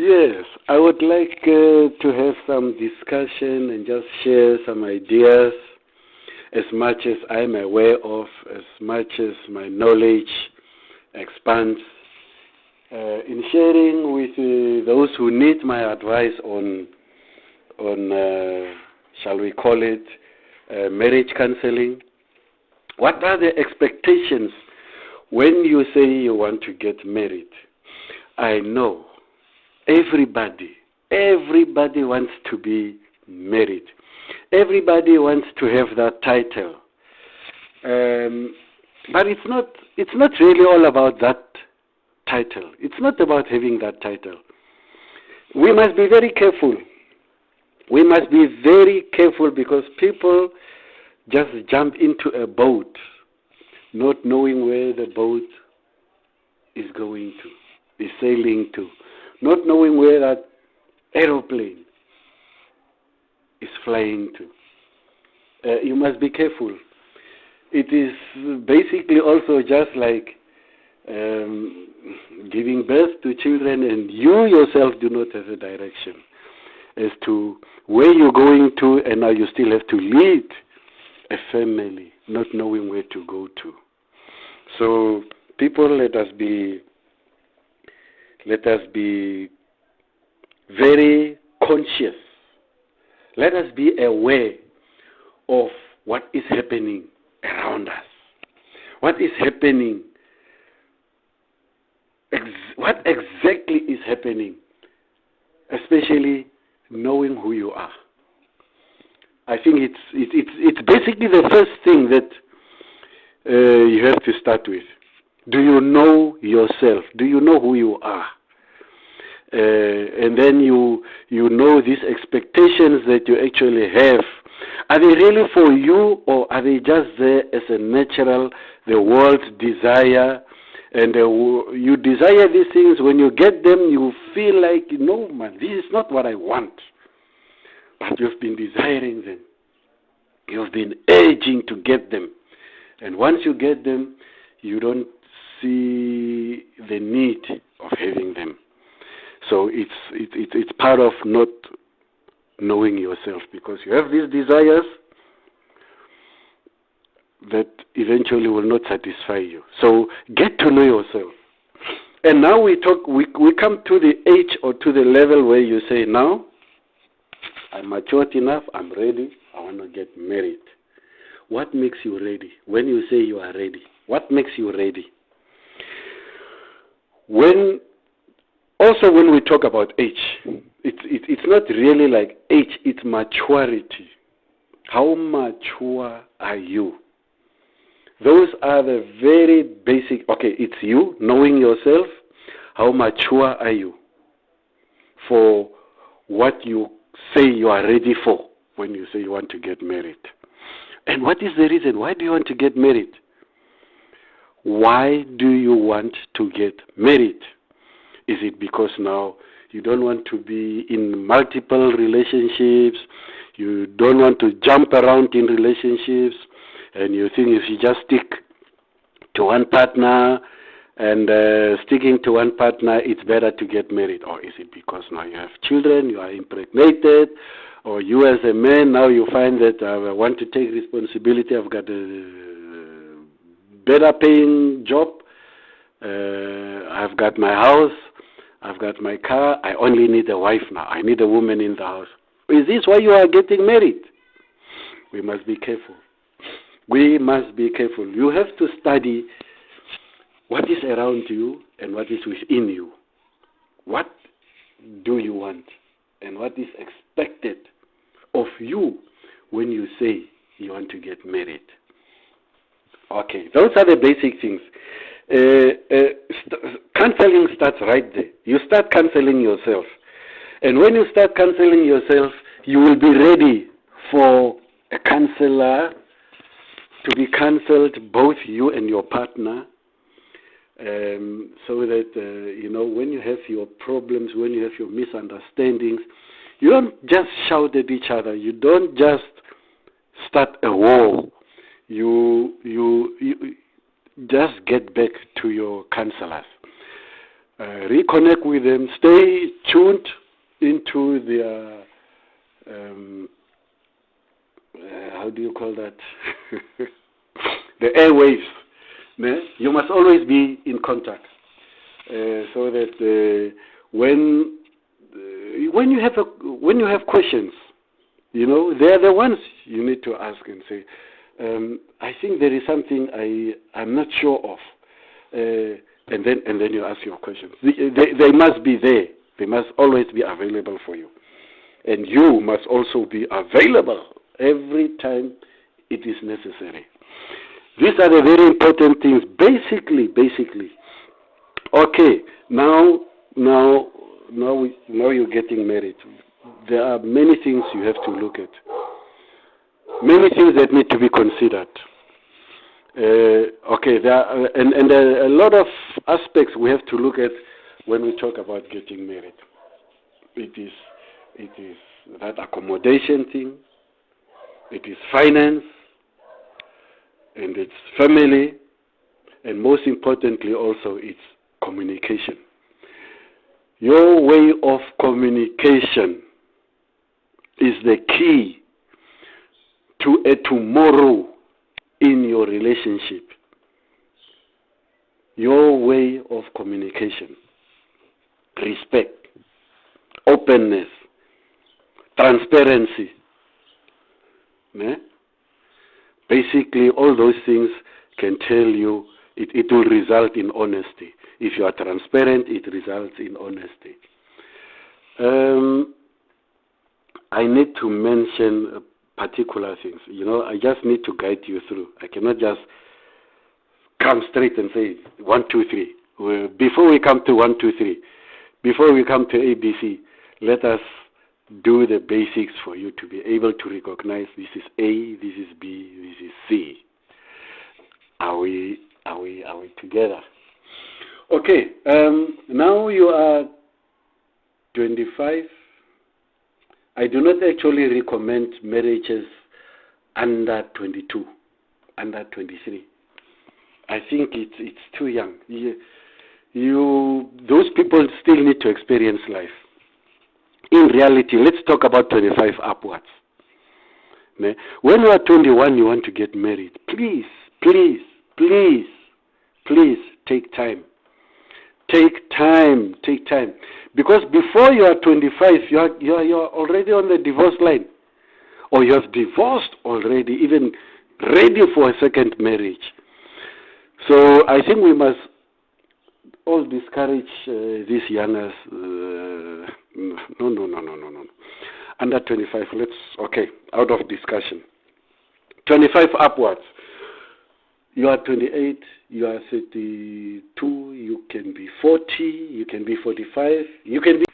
Yes, I would like to have some discussion and just share some ideas as much as I'm aware of, as much as my knowledge expands, in sharing with those who need my advice on shall we call it, marriage counseling. What are the expectations when you say you want to get married? I know everybody wants to be married. Everybody wants to have that title. But it's not really all about that title. It's not about having that title. We must be very careful. We must be very careful because people just jump into a boat not knowing where the boat is going to, is sailing to, not knowing where that aeroplane is flying to. You must be careful. It is basically also just like giving birth to children and you yourself do not have a direction as to where you're going to, and now you still have to lead a family not knowing where to go to. So people, let us be very conscious. Let us be aware of what is happening around us. What is happening? What exactly is happening? Especially knowing who you are. I think it's basically the first thing that you have to start with. Do you know yourself? Do you know who you are? And then you know these expectations that you actually have. Are they really for you, or are they just there as a natural, the world's desire? And you desire these things. When you get them, you feel like, no, man, this is not what I want. But you've been desiring them. You've been urging to get them. And once you get them, you don't see the need of having them. So it's part of not knowing yourself, because you have these desires that eventually will not satisfy you. So get to know yourself. And now we come to the age or to the level where you say, now I'm matured enough, I'm ready, I want to get married. What makes you ready? When you say you are ready, what makes you ready? When we talk about age, it's not really like age, it's maturity. How mature are you? Those are the very basic, okay, it's you, knowing yourself. How mature are you for what you say you are ready for when you say you want to get married? And what is the reason? Why do you want to get married? Why do you want to get married? Is it because now you don't want to be in multiple relationships, you don't want to jump around in relationships, and you think if you just stick to one partner and sticking to one partner, it's better to get married? Or is it because now you have children, you are impregnated, or you as a man, now you find that I want to take responsibility, I've got a better paying job, I've got my house, I've got my car, I only need a wife now, I need a woman in the house. Is this why you are getting married? We must be careful. We must be careful. You have to study what is around you and what is within you. What do you want? And what is expected of you when you say you want to get married? Okay, those are the basic things. Counseling starts right there. You start counseling yourself. And when you start counseling yourself, you will be ready for a counselor to be counseled, both you and your partner, so that, when you have your problems, when you have your misunderstandings, you don't just shout at each other. You don't just start a war. You just get back to your counselors. reconnect with them, stay tuned into their, how do you call that? The airwaves. You must always be in contact, so that when you have questions, they are the ones you need to ask and say, I think there is something I'm not sure of, and then you ask your questions. They must be there. They must always be available for you, and you must also be available every time it is necessary. These are the very important things. Basically. Okay, now you're getting married. There are many things you have to look at. Many things that need to be considered. Okay, there are, and a lot of aspects we have to look at when we talk about getting married. It is that accommodation thing. It is finance. And it's family, and most importantly also it's communication. Your way of communication is the key to a tomorrow in your relationship. Your way of communication, respect, openness, transparency. Basically, all those things can tell you it will result in honesty. If you are transparent, it results in honesty. I need to mention particular things. I just need to guide you through. I cannot just come straight and say 1, 2, 3. Before we come to 1, 2, 3, before we come to ABC, let us do the basics for you to be able to recognize this is A, this is B, this is C. Are we together? Okay. Now you are 25. I do not actually recommend marriages under 22, under 23. I think it's too young. Those people still need to experience life. In reality, let's talk about 25 upwards. When you are 21, you want to get married. Please take time. Take time. Because before you are 25, you are already on the divorce line. Or you have divorced already, even ready for a second marriage. So I think we must all discourage these youngers. No. Under 25, out of discussion. 25 upwards. You are 28, you are 32, you can be 40, you can be 45, you can be...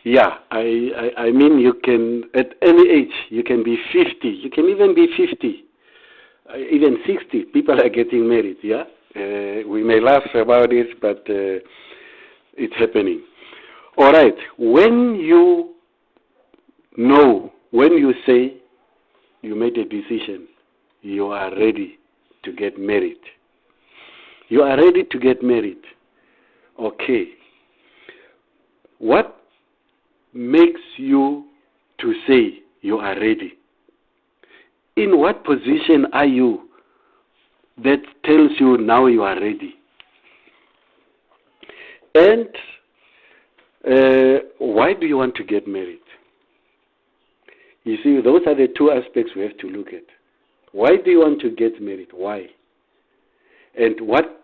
Yeah, I mean you can, at any age, you can be 50, you can even be 50, even 60, people are getting married, yeah? We may laugh about it, but it's happening. All right, when you say you made a decision, you are ready to get married. You are ready to get married. Okay. What makes you to say you are ready? In what position are you that tells you now you are ready? And why do you want to get married? You see, those are the two aspects we have to look at. Why do you want to get married? Why? And what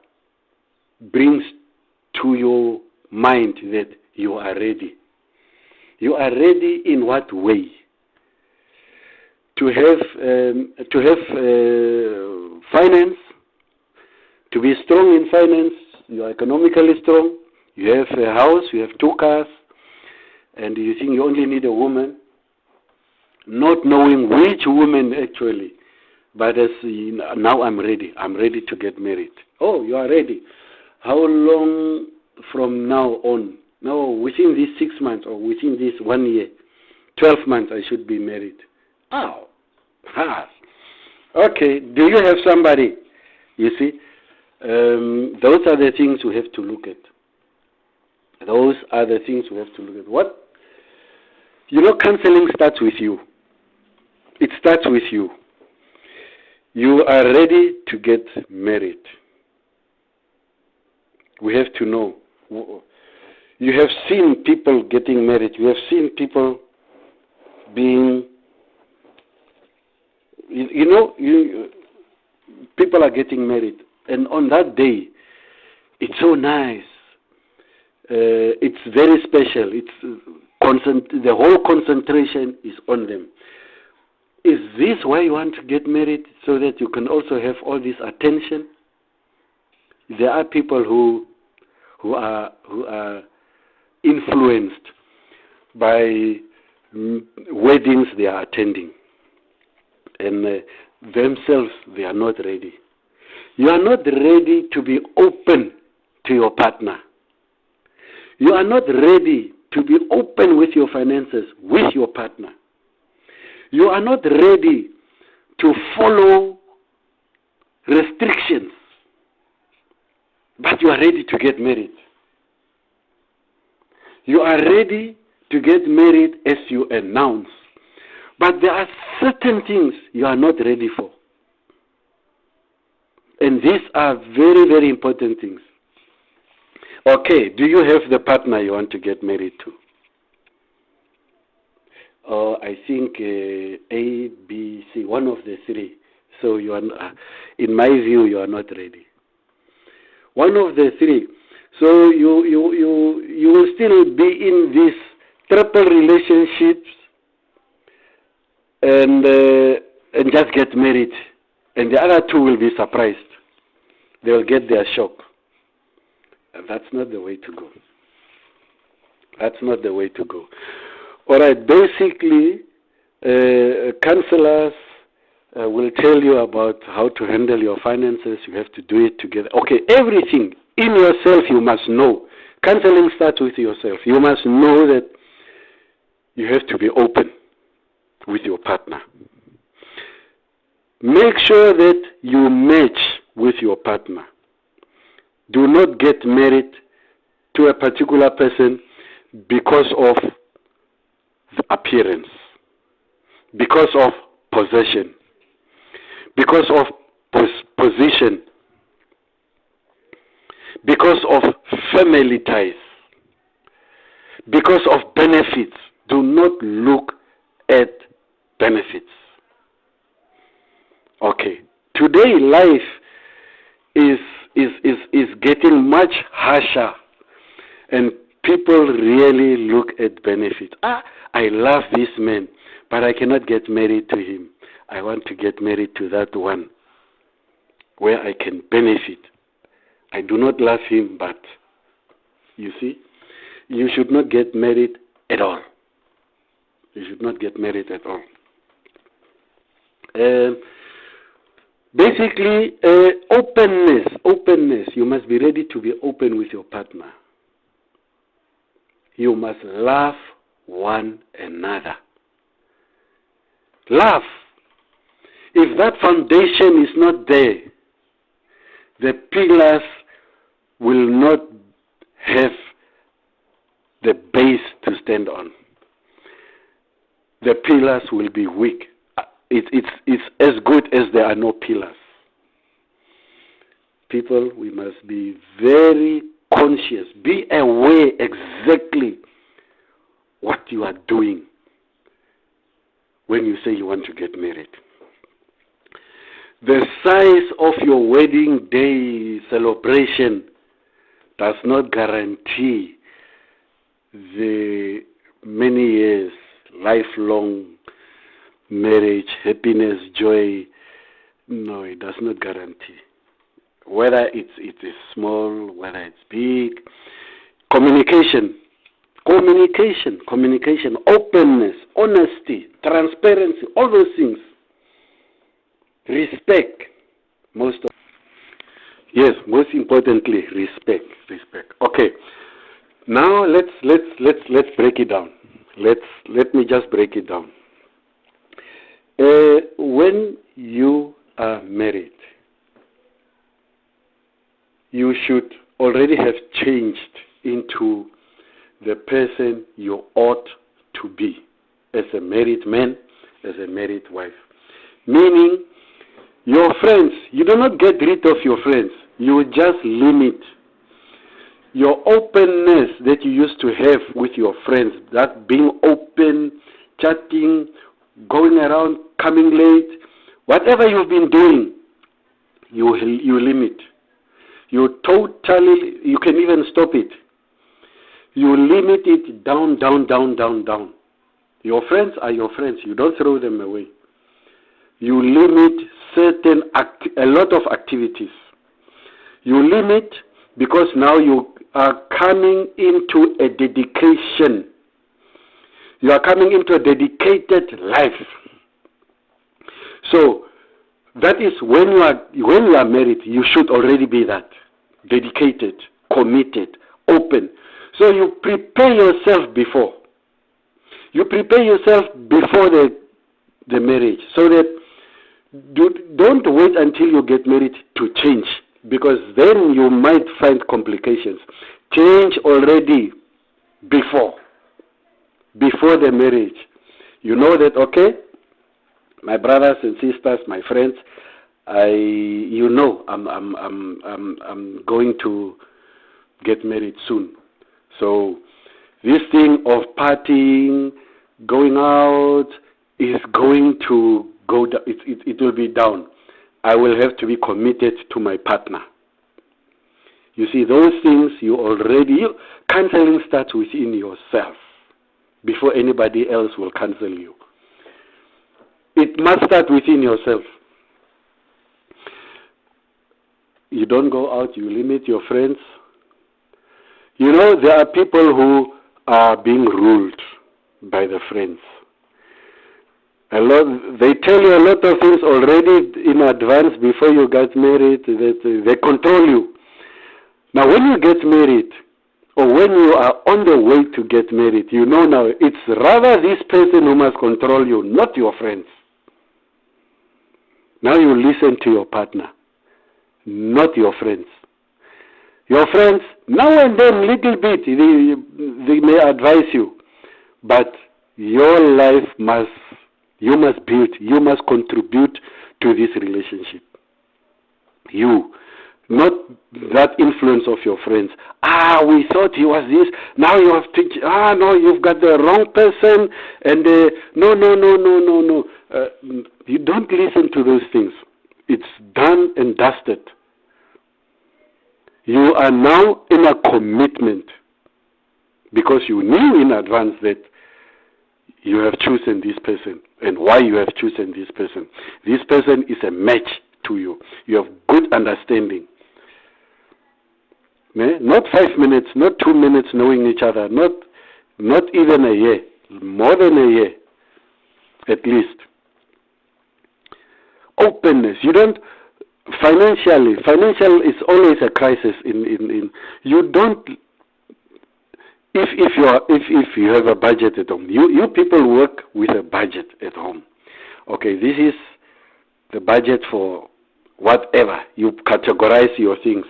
brings to your mind that you are ready? You are ready in what way? To have finance, to be strong in finance, you are economically strong, you have a house, you have 2 cars, and you think you only need a woman, not knowing which woman actually. But as now I'm ready to get married. Oh, you are ready. How long from now on? No, within these 6 months or within this 1 year, 12 months I should be married. Oh, okay, do you have somebody? You see, Those are the things we have to look at. Those are the things we have to look at. What? Counseling starts with you. It starts with you. You are ready to get married. We have to know. You have seen people getting married. You have seen people being, people are getting married. And on that day, it's so nice. It's very special. The whole concentration is on them. Is this why you want to get married, so that you can also have all this attention? There are people who are influenced by weddings they are attending, and themselves they are not ready. You are not ready to be open to your partner. You are not ready to be open with your finances with your partner. You are not ready to follow restrictions, but you are ready to get married. You are ready to get married as you announce, but there are certain things you are not ready for. And these are very, very important things. Okay, do you have the partner you want to get married to? I think A, B, C, one of the three. So you are, in my view, you are not ready. One of the three. So you will still be in these triple relationships and just get married, and the other two will be surprised. They will get their shock. And that's not the way to go. That's not the way to go. All right, basically, counselors will tell you about how to handle your finances. You have to do it together. Okay, everything in yourself you must know. Counseling starts with yourself. You must know that you have to be open with your partner. Make sure that you match with your partner. Do not get married to a particular person because of the appearance, because of possession, because of position, because of family ties, because of benefits. Do not look at benefits. Okay. Today life is getting much harsher, and people really look at benefits. I love this man, but I cannot get married to him. I want to get married to that one where I can benefit. I do not love him, but you see, you should not get married at all. You should not get married at all. Basically, openness. You must be ready to be open with your partner. You must love one another. Love. If that foundation is not there, the pillars will not have the base to stand on. The pillars will be weak. It's as good as there are no pillars. People, we must be very conscious. Be aware exactly what you are doing when you say you want to get married. The size of your wedding day celebration does not guarantee the many years, lifelong marriage, happiness, joy. No, it does not guarantee. Whether it is small, whether it's big. Communication, openness, honesty, transparency, all those things. Respect, most importantly, respect. Okay, now let's break it down. Let me just break it down. When you are married, you should already have changed into the person you ought to be as a married man, as a married wife. Meaning, your friends, you do not get rid of your friends. You just limit your openness that you used to have with your friends, that being open, chatting, going around, coming late, whatever you've been doing, you limit. You can even stop it. You limit it down, down, down, down, down. Your friends are your friends. You don't throw them away. You limit a lot of activities. You limit because now you are coming into a dedication. You are coming into a dedicated life. So that is when you are married, you should already be that. Dedicated, committed, open. So you prepare yourself before. You prepare yourself before the marriage, so that don't wait until you get married to change, because then you might find complications. Change already before the marriage. You know that, okay, my brothers and sisters, my friends, I'm going to get married soon. So this thing of partying, going out, is going to go down. It will be down. I will have to be committed to my partner. You see, those things counseling starts within yourself before anybody else will counsel you. It must start within yourself. You don't go out, you limit your friends. You know, there are people who are being ruled by the friends. They tell you a lot of things already in advance before you get married. They control you. Now, when you get married, or when you are on the way to get married, you know now it's rather this person who must control you, not your friends. Now you listen to your partner, not your friends. Your friends, now and then, little bit, they may advise you, but your life you must build, you must contribute to this relationship. You, not that influence of your friends. We thought he was this, now you have to, no, you've got the wrong person, and no. You don't listen to those things. It's done and dusted. You are now in a commitment because you knew in advance that you have chosen this person and why you have chosen this person. This person is a match to you. You have good understanding. Not 5 minutes, not 2 minutes knowing each other, not even a year, more than a year at least. Openness. You don't financial is always a crisis in you don't if you have a budget at home. You people work with a budget at home. Okay, this is the budget for whatever. You categorize your things.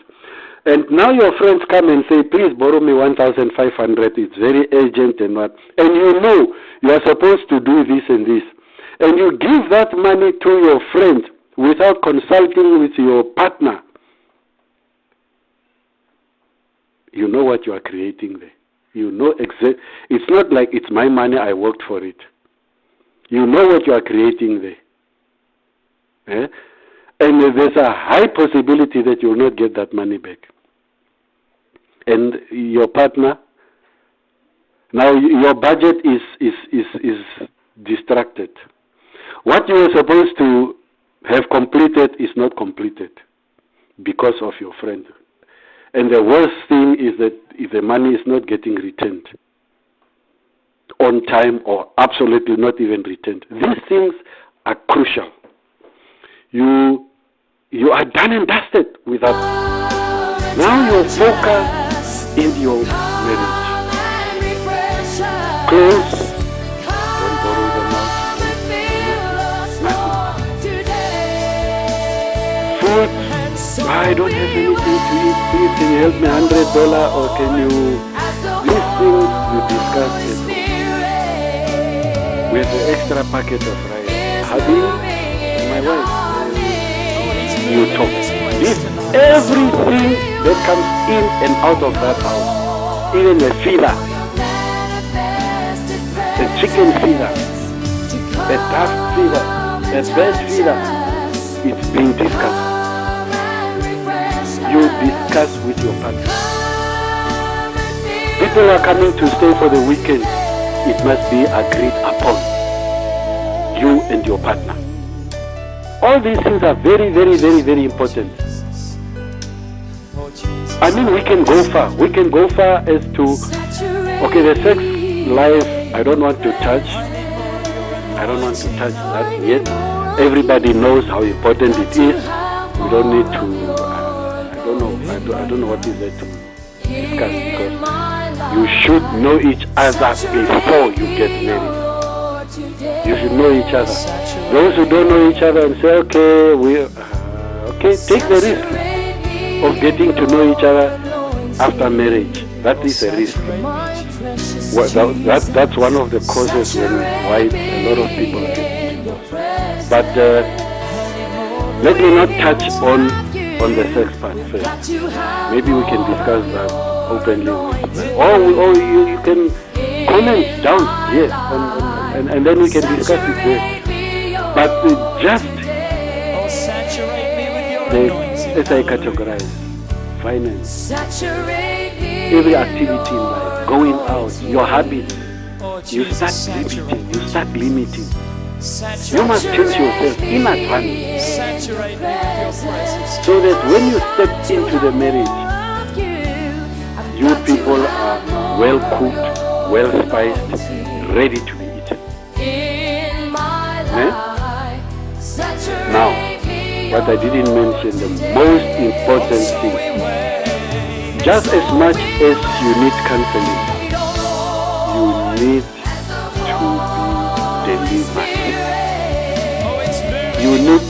And now your friends come and say, please borrow me 1,500, it's very urgent and what. And you know you are supposed to do this and this. And you give that money to your friend without consulting with your partner. You know what you are creating there. You know it's not like it's my money, I worked for it. You know what you are creating there. And there's a high possibility that you will not get that money back. And your partner, now your budget is distracted. What you were supposed to have completed is not completed because of your friend. And the worst thing is that if the money is not getting returned on time or absolutely not even returned, these things are crucial. You are done and dusted with that. Now you focus in your marriage. Close. Don't borrow the mouth. Food. I don't have anything to eat. Please, can you help me $100 or can you? These things you discuss it. With the extra packet of rice. Hubby, my wife, you talk. This everything that comes in and out of that house, even the feeder, the chicken feeder, the duck feeder, the bird feeder, it's being discussed. You discuss with your partner. People are coming to stay for the weekend. It must be agreed upon. You and your partner. All these things are very, very, very, very important. I mean, we can go far. We can go far as to, okay, the sex life, I don't want to touch. I don't want to touch that yet. Everybody knows how important it is. We don't need to, I don't know what is there to discuss, because you should know each other before you get married. You should know each other. Those who don't know each other and say, okay, take the risk of getting to know each other after marriage. That is a risk. That's one of the causes why a lot of people get divorced. But let me not touch on the sex part first. Maybe we can discuss that openly. Or you can comment down here, and then we can discuss it there. But just as I categorize finance, every activity in life, going out, your habits, you start limiting. You must change yourself in advance, so that when you step into the marriage, you people are well cooked, well spiced, ready to be eaten. Now, what I didn't mention, the most important thing, just as much as you need counseling, you need to be delivered. You need,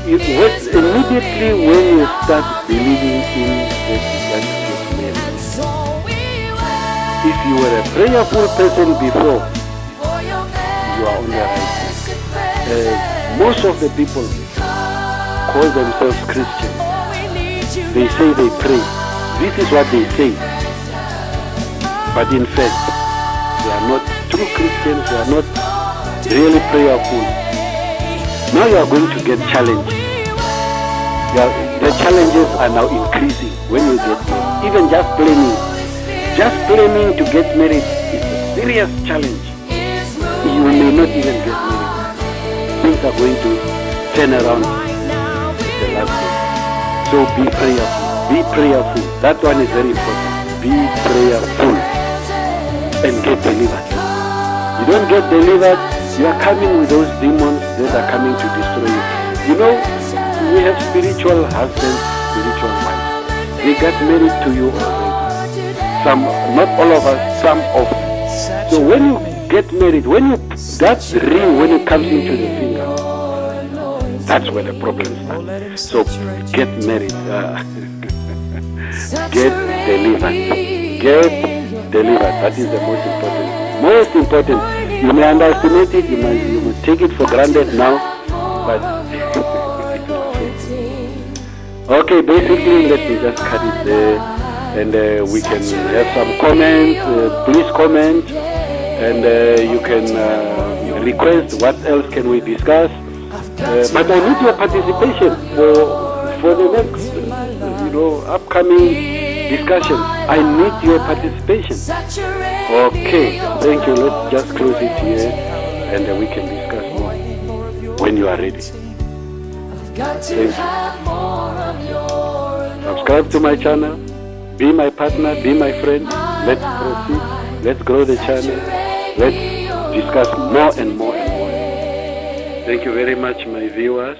immediately when you start believing in that marriage. If you were a prayerful person before, you are on the right track. Most of the people call themselves Christians. They say they pray. This is what they say. But in fact, they are not true Christians. They are not really prayerful. Now you are going to get challenged. The challenges are now increasing when you get married. Even just planning to get married is a serious challenge. You may not even get married. Things are going to turn around the last day. So be prayerful. Be prayerful. That one is very important. Be prayerful and get delivered. You don't get delivered, you are coming with those demons that are coming to destroy you. You know, we have spiritual husbands, spiritual wives. They got married to you already. Some, not all of us, some of us. So when you get married, that ring, when it comes into the finger, that's where the problem starts. So get married. Get delivered. Get delivered. That is the most important. Most important. You may underestimate it, you may take it for granted now, but okay, basically let me just cut it there, and we can have some comments. Please comment, and you can request what else can we discuss. But I need your participation for the next upcoming discussions. I need your participation. Okay, thank you. Let's just close it here, and we can discuss more when you are ready. Thank you. Subscribe to my channel. Be my partner. Be my friend. Let's proceed. Let's grow the channel. Let's discuss more and more and more. Thank you very much, my viewers.